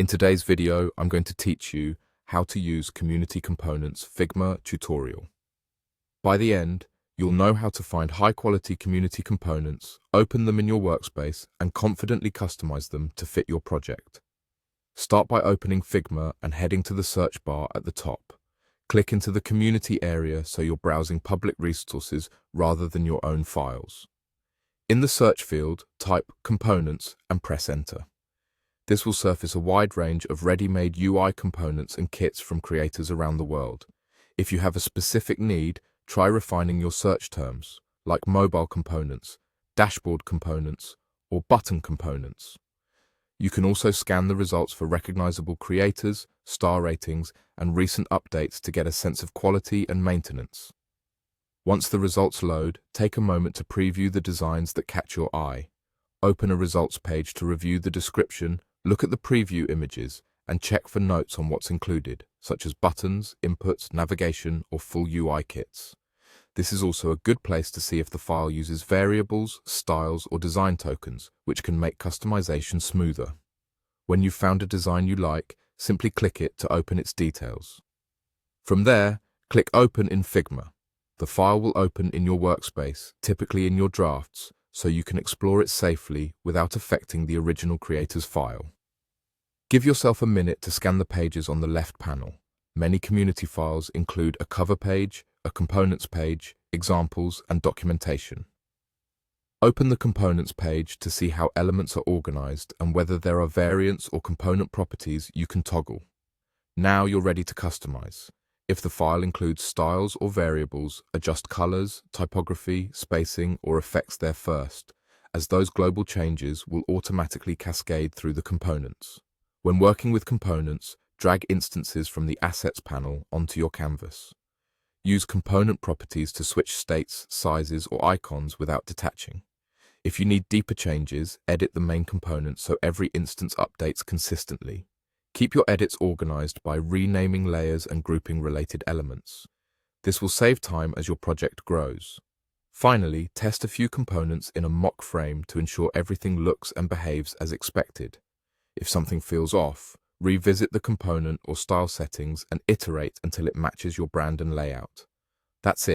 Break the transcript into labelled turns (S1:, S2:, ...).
S1: In today's video, I'm going to teach you how to use Community Components Figma tutorial. By the end, you'll know how to find high-quality community components, open them in your workspace, and confidently customize them to fit your project. Start by opening Figma and heading to the search bar at the top. Click into the Community area so you're browsing public resources rather than your own files. In the search field, type Components and press Enter. This will surface a wide range of ready-made UI components and kits from creators around the world. If you have a specific need, try refining your search terms, like mobile components, dashboard components, or button components. You can also scan the results for recognizable creators, star ratings, and recent updates to get a sense of quality and maintenance. Once the results load, take a moment to preview the designs that catch your eye. Open a results page to review the description, look at the preview images, and check for notes on what's included, such as buttons, inputs, navigation, or full UI kits. This is also a good place to see if the file uses variables, styles, or design tokens, which can make customization smoother. When you've found a design you like, simply click it to open its details. From there, click Open in Figma. The file will open in your workspace, typically in your drafts, so you can explore it safely without affecting the original creator's file. Give yourself a minute to scan the pages on the left panel. Many community files include a cover page, a components page, examples, and documentation. Open the components page to see how elements are organized and whether there are variants or component properties you can toggle. Now you're ready to customize. If the file includes styles or variables, adjust colors, typography, spacing, or effects there first, as those global changes will automatically cascade through the components. When working with components, drag instances from the Assets panel onto your canvas. Use component properties to switch states, sizes, or icons without detaching. If you need deeper changes, edit the main component so every instance updates consistently. Keep your edits organized by renaming layers and grouping related elements. This will save time as your project grows. Finally, test a few components in a mock frame to ensure everything looks and behaves as expected. If something feels off, revisit the component or style settings and iterate until it matches your brand and layout. That's it.